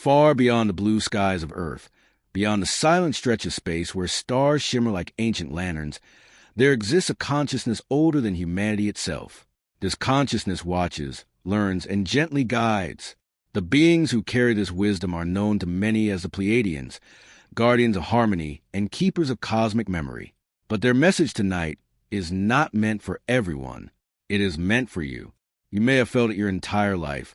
Far beyond the blue skies of Earth, beyond the silent stretch of space where stars shimmer like ancient lanterns, there exists a consciousness older than humanity itself. This consciousness watches, learns, and gently guides. The beings who carry this wisdom are known to many as the Pleiadians, guardians of harmony and keepers of cosmic memory. But their message tonight is not meant for everyone. It is meant for you. You may have felt it your entire life,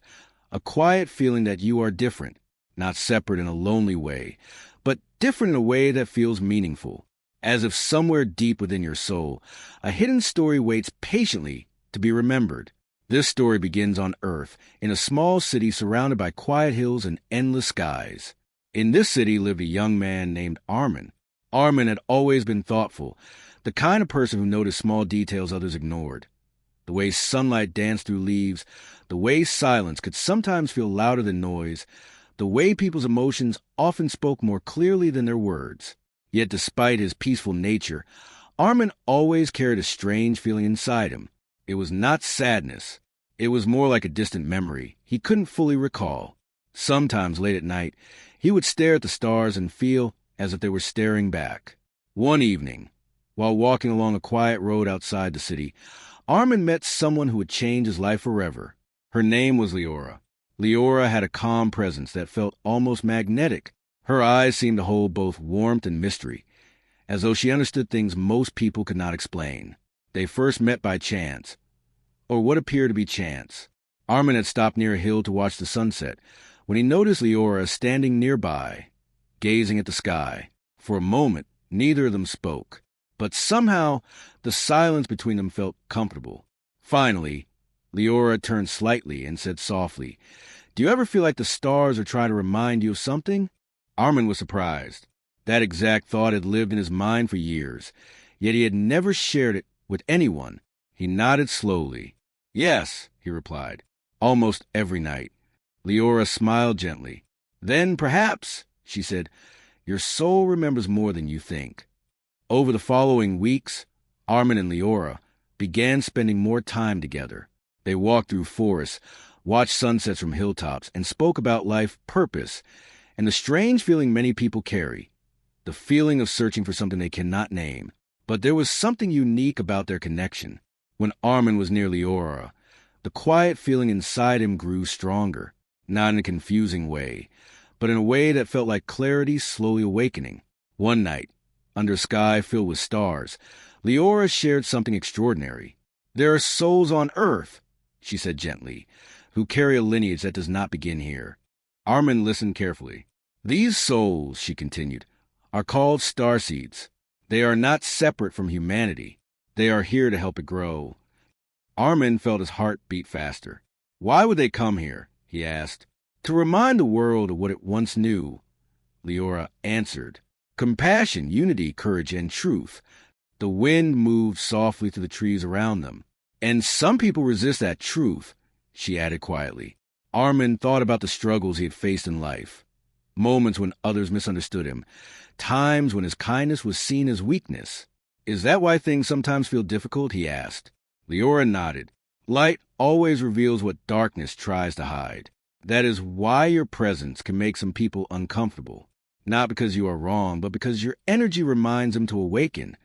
a quiet feeling that you are different, not separate in a lonely way, but different in a way that feels meaningful, as if somewhere deep within your soul, a hidden story waits patiently to be remembered. This story begins on Earth, in a small city surrounded by quiet hills and endless skies. In this city lived a young man named Armin. Armin had always been thoughtful, the kind of person who noticed small details others ignored. The way sunlight danced through leaves, the way silence could sometimes feel louder than noise, the way people's emotions often spoke more clearly than their words. Yet despite his peaceful nature, Armin always carried a strange feeling inside him. It was not sadness. It was more like a distant memory he couldn't fully recall. Sometimes late at night, he would stare at the stars and feel as if they were staring back. One evening, while walking along a quiet road outside the city, Armin met someone who would change his life forever. Her name was Leora. Leora had a calm presence that felt almost magnetic. Her eyes seemed to hold both warmth and mystery, as though she understood things most people could not explain. They first met by chance, or what appeared to be chance. Armin had stopped near a hill to watch the sunset when he noticed Leora standing nearby, gazing at the sky. For a moment, neither of them spoke, but somehow the silence between them felt comfortable. Finally, Leora turned slightly and said softly, "Do you ever feel like the stars are trying to remind you of something?" Armin was surprised. That exact thought had lived in his mind for years, yet he had never shared it with anyone. He nodded slowly. "Yes," he replied, "almost every night." Leora smiled gently. "Then perhaps," she said, "your soul remembers more than you think." Over the following weeks, Armin and Leora began spending more time together. They walked through forests, watched sunsets from hilltops, and spoke about life, purpose, and the strange feeling many people carry, the feeling of searching for something they cannot name. But there was something unique about their connection. When Armin was near Leora, the quiet feeling inside him grew stronger, not in a confusing way, but in a way that felt like clarity slowly awakening. One night, under a sky filled with stars, Leora shared something extraordinary. "There are souls on Earth," she said gently, "who carry a lineage that does not begin here." Armin listened carefully. "These souls," she continued, "are called Starseeds. They are not separate from humanity. They are here to help it grow." Armin felt his heart beat faster. "Why would they come here?" he asked. "To remind the world of what it once knew," Leora answered. "Compassion, unity, courage, and truth." The wind moved softly through the trees around them. "And some people resist that truth," she added quietly. Armin thought about the struggles he had faced in life. Moments when others misunderstood him. Times when his kindness was seen as weakness. "Is that why things sometimes feel difficult?" he asked. Leora nodded. "Light always reveals what darkness tries to hide. That is why your presence can make some people uncomfortable. Not because you are wrong, but because your energy reminds them to awaken."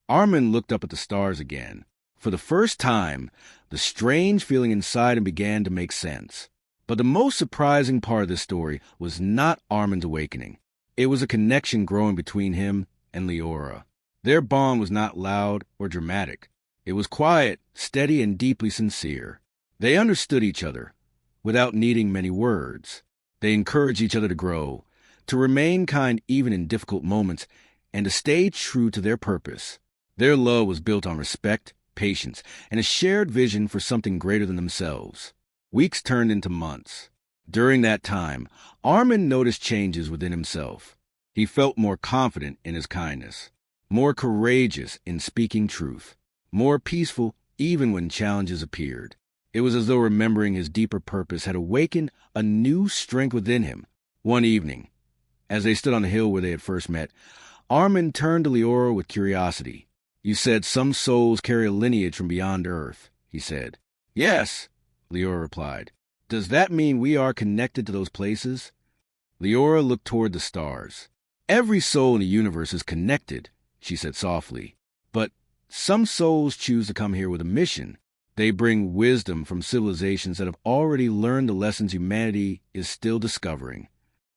Armin looked up at the stars again. For the first time, the strange feeling inside him began to make sense. But the most surprising part of this story was not Armin's awakening. It was a connection growing between him and Leora. Their bond was not loud or dramatic. It was quiet, steady, and deeply sincere. They understood each other without needing many words. They encouraged each other to grow, to remain kind even in difficult moments, and to stay true to their purpose. Their love was built on respect, patience, and a shared vision for something greater than themselves. Weeks turned into months. During that time, Armin noticed changes within himself. He felt more confident in his kindness, more courageous in speaking truth, more peaceful even when challenges appeared. It was as though remembering his deeper purpose had awakened a new strength within him. One evening, as they stood on the hill where they had first met, Armin turned to Leora with curiosity. "You said some souls carry a lineage from beyond Earth," he said. "Yes," Leora replied. "Does that mean we are connected to those places?" Leora looked toward the stars. Every soul in the universe is connected, she said softly. But some souls choose to come here with a mission. They bring wisdom from civilizations that have already learned the lessons humanity is still discovering.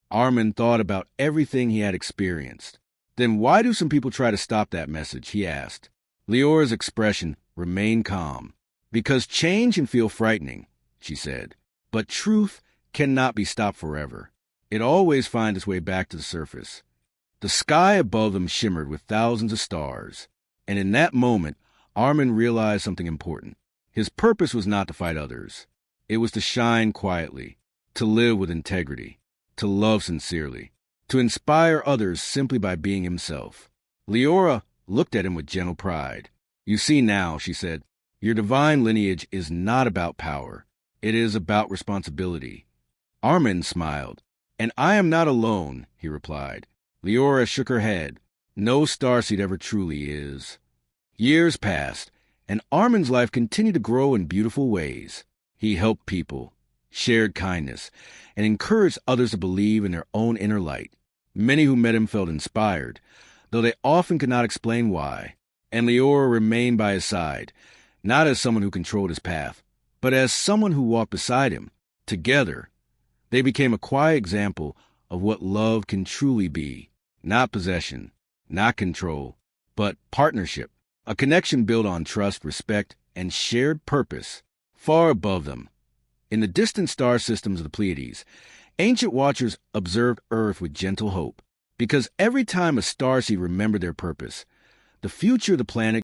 Armin thought about everything he had experienced. Then why do some people try to stop that message, he asked. Leora's expression remained calm. Because change can feel frightening, she said. But truth cannot be stopped forever. It always finds its way back to the surface. The sky above them shimmered with thousands of stars. And in that moment, Armin realized something important. His purpose was not to fight others. It was to shine quietly, to live with integrity, to love sincerely, to inspire others simply by being himself. Leora looked at him with gentle pride. You see now, she said, your divine lineage is not about power. It is about responsibility. Armin smiled. And I am not alone, he replied. Leora shook her head. No starseed ever truly is. Years passed, and Armin's life continued to grow in beautiful ways. He helped people, shared kindness, and encouraged others to believe in their own inner light. Many who met him felt inspired, though they often could not explain why. And Leora remained by his side, not as someone who controlled his path, but as someone who walked beside him. Together, they became a quiet example of what love can truly be. Not possession, not control, but partnership. A connection built on trust, respect, and shared purpose. Far above them, in the distant star systems of the Pleiades, ancient watchers observed Earth with gentle hope. Because every time a starseed remembered their purpose, the future of the planet